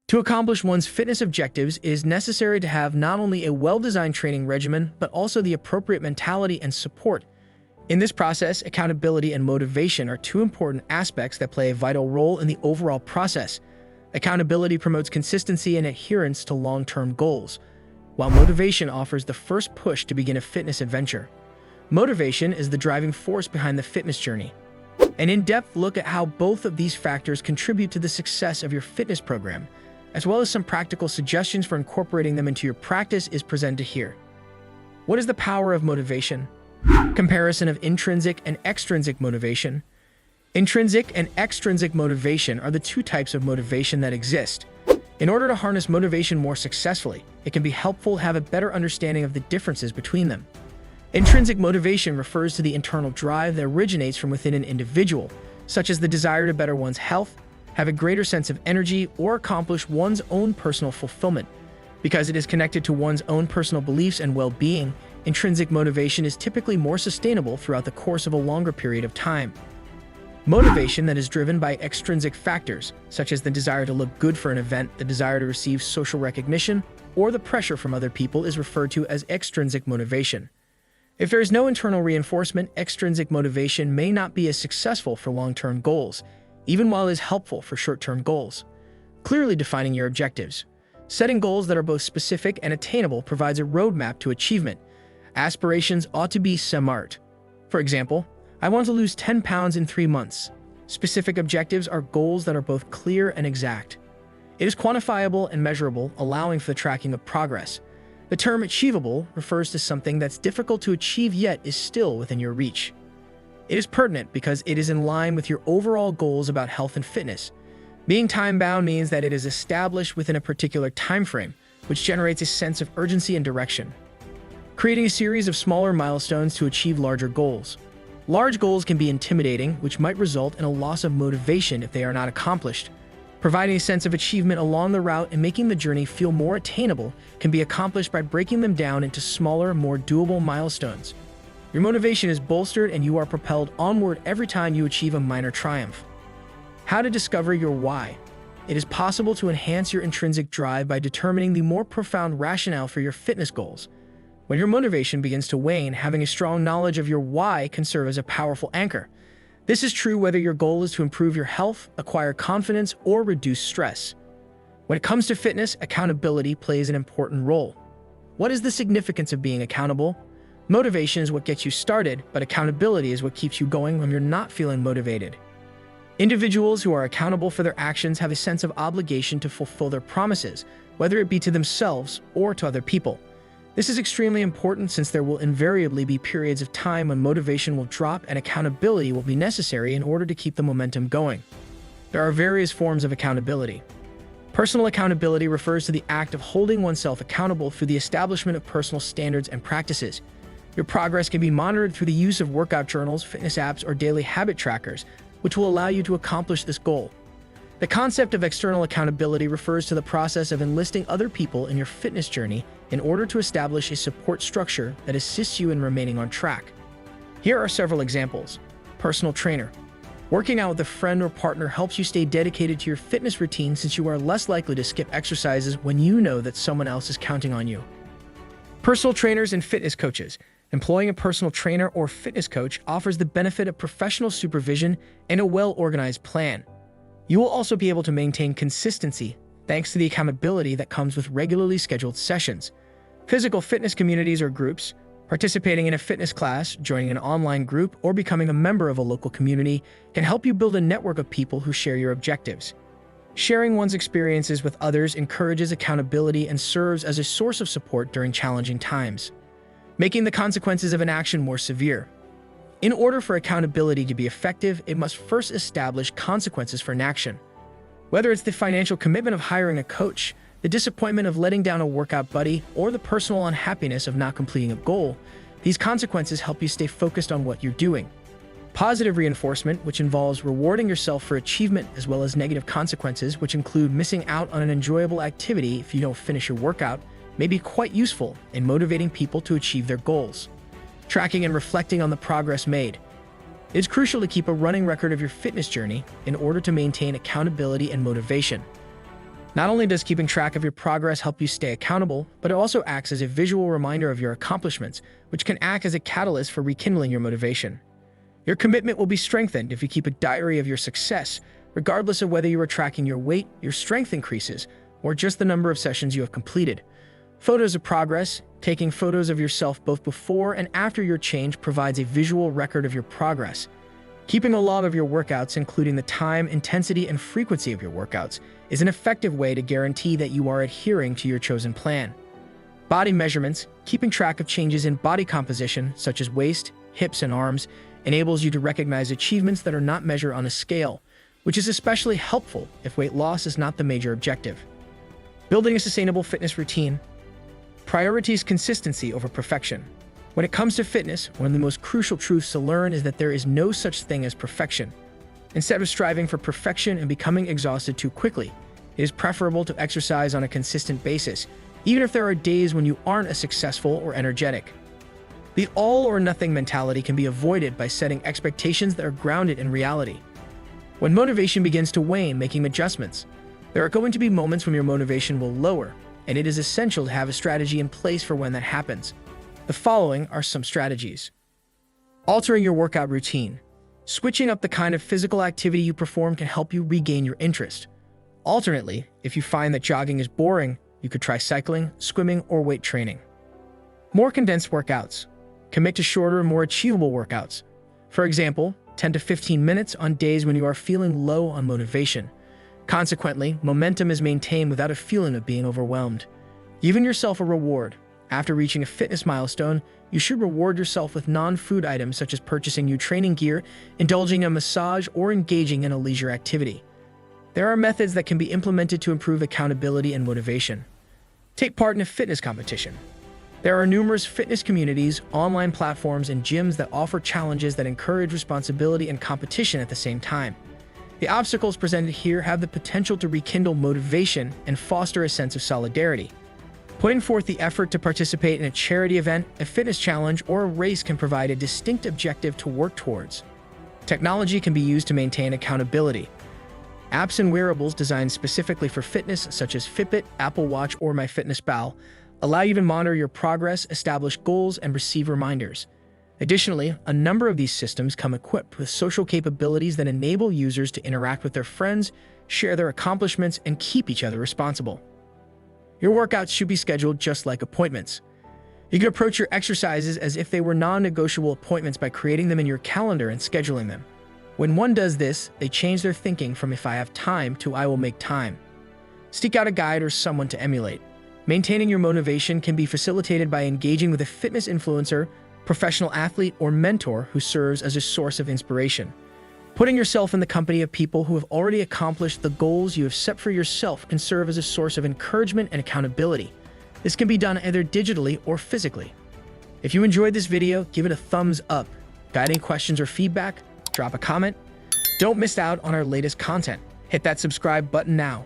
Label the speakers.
Speaker 1: To accomplish one's fitness objectives, it is necessary to have not only a well-designed training regimen, but also the appropriate mentality and support. In this process, accountability and motivation are two important aspects that play a vital role in the overall process. Accountability promotes consistency and adherence to long-term goals, while motivation offers the first push to begin a fitness adventure. Motivation is the driving force behind the fitness journey. An in-depth look at how both of these factors contribute to the success of your fitness program, as well as some practical suggestions for incorporating them into your practice, is presented here. What is the power of motivation? Comparison of intrinsic and extrinsic motivation. Intrinsic and extrinsic motivation are the two types of motivation that exist. In order to harness motivation more successfully, it can be helpful to have a better understanding of the differences between them. Intrinsic motivation refers to the internal drive that originates from within an individual, such as the desire to better one's health, have a greater sense of energy, or accomplish one's own personal fulfillment. Because it is connected to one's own personal beliefs and well-being, intrinsic motivation is typically more sustainable throughout the course of a longer period of time. Motivation that is driven by extrinsic factors, such as the desire to look good for an event, the desire to receive social recognition, or the pressure from other people, is referred to as extrinsic motivation. If there is no internal reinforcement, extrinsic motivation may not be as successful for long-term goals, even while it is helpful for short-term goals. Clearly defining your objectives. Setting goals that are both specific and attainable provides a roadmap to achievement. Aspirations ought to be smart. For example, I want to lose 10 pounds in 3 months. Specific objectives are goals that are both clear and exact. It is quantifiable and measurable, allowing for the tracking of progress. The term achievable refers to something that's difficult to achieve yet is still within your reach. It is pertinent because it is in line with your overall goals about health and fitness. Being time-bound means that it is established within a particular time frame, which generates a sense of urgency and direction. Creating a series of smaller milestones to achieve larger goals. Large goals can be intimidating, which might result in a loss of motivation if they are not accomplished. Providing a sense of achievement along the route and making the journey feel more attainable can be accomplished by breaking them down into smaller, more doable milestones. Your motivation is bolstered and you are propelled onward every time you achieve a minor triumph. How to discover your why. It is possible to enhance your intrinsic drive by determining the more profound rationale for your fitness goals. When your motivation begins to wane, having a strong knowledge of your why can serve as a powerful anchor. This is true whether your goal is to improve your health, acquire confidence, or reduce stress. When it comes to fitness, accountability plays an important role. What is the significance of being accountable? Motivation is what gets you started, but accountability is what keeps you going when you're not feeling motivated. Individuals who are accountable for their actions have a sense of obligation to fulfill their promises, whether it be to themselves or to other people. This is extremely important since there will invariably be periods of time when motivation will drop and accountability will be necessary in order to keep the momentum going. There are various forms of accountability. Personal accountability refers to the act of holding oneself accountable through the establishment of personal standards and practices. Your progress can be monitored through the use of workout journals, fitness apps, or daily habit trackers, which will allow you to accomplish this goal. The concept of external accountability refers to the process of enlisting other people in your fitness journey in order to establish a support structure that assists you in remaining on track. Here are several examples. Personal trainer. Working out with a friend or partner helps you stay dedicated to your fitness routine since you are less likely to skip exercises when you know that someone else is counting on you. Personal trainers and fitness coaches. Employing a personal trainer or fitness coach offers the benefit of professional supervision and a well-organized plan. You will also be able to maintain consistency thanks to the accountability that comes with regularly scheduled sessions. Physical fitness communities or groups. Participating in a fitness class, joining an online group, or becoming a member of a local community can help you build a network of people who share your objectives. Sharing one's experiences with others encourages accountability and serves as a source of support during challenging times, making the consequences of an action more severe. In order for accountability to be effective, it must first establish consequences for an action. Whether it's the financial commitment of hiring a coach, the disappointment of letting down a workout buddy, or the personal unhappiness of not completing a goal, these consequences help you stay focused on what you're doing. Positive reinforcement, which involves rewarding yourself for achievement, as well as negative consequences, which include missing out on an enjoyable activity if you don't finish your workout, may be quite useful in motivating people to achieve their goals. Tracking and reflecting on the progress made. It is crucial to keep a running record of your fitness journey in order to maintain accountability and motivation. Not only does keeping track of your progress help you stay accountable, but it also acts as a visual reminder of your accomplishments, which can act as a catalyst for rekindling your motivation. Your commitment will be strengthened if you keep a diary of your success, regardless of whether you are tracking your weight, your strength increases, or just the number of sessions you have completed. Photos of progress, taking photos of yourself both before and after your change, provides a visual record of your progress. Keeping a log of your workouts, including the time, intensity, and frequency of your workouts, is an effective way to guarantee that you are adhering to your chosen plan. Body measurements, keeping track of changes in body composition, such as waist, hips, and arms, enables you to recognize achievements that are not measured on a scale, which is especially helpful if weight loss is not the major objective. Building a sustainable fitness routine priorities consistency over perfection. When it comes to fitness, one of the most crucial truths to learn is that there is no such thing as perfection. Instead of striving for perfection and becoming exhausted too quickly, it is preferable to exercise on a consistent basis, even if there are days when you aren't as successful or energetic. The all-or-nothing mentality can be avoided by setting expectations that are grounded in reality. When motivation begins to wane, making adjustments, there are going to be moments when your motivation will lower, and it is essential to have a strategy in place for when that happens. The following are some strategies. Altering your workout routine. Switching up the kind of physical activity you perform can help you regain your interest. Alternately, if you find that jogging is boring, you could try cycling, swimming, or weight training. More condensed workouts. Commit to shorter and more achievable workouts. For example, 10 to 15 minutes on days when you are feeling low on motivation. Consequently, momentum is maintained without a feeling of being overwhelmed. Giving yourself a reward. After reaching a fitness milestone, you should reward yourself with non-food items such as purchasing new training gear, indulging in a massage, or engaging in a leisure activity. There are methods that can be implemented to improve accountability and motivation. Take part in a fitness competition. There are numerous fitness communities, online platforms, and gyms that offer challenges that encourage responsibility and competition at the same time. The obstacles presented here have the potential to rekindle motivation and foster a sense of solidarity. Putting forth the effort to participate in a charity event, a fitness challenge, or a race can provide a distinct objective to work towards. Technology can be used to maintain accountability. Apps and wearables designed specifically for fitness, such as Fitbit, Apple Watch, or MyFitnessPal, allow you to monitor your progress, establish goals, and receive reminders. Additionally, a number of these systems come equipped with social capabilities that enable users to interact with their friends, share their accomplishments, and keep each other responsible. Your workouts should be scheduled just like appointments. You can approach your exercises as if they were non-negotiable appointments by creating them in your calendar and scheduling them. When one does this, they change their thinking from "if I have time" to "I will make time." Seek out a guide or someone to emulate. Maintaining your motivation can be facilitated by engaging with a fitness influencer, professional athlete, or mentor who serves as a source of inspiration. Putting yourself in the company of people who have already accomplished the goals you have set for yourself can serve as a source of encouragement and accountability. This can be done either digitally or physically. If you enjoyed this video, give it a thumbs up. Got any questions or feedback? Drop a comment. Don't miss out on our latest content. Hit that subscribe button now.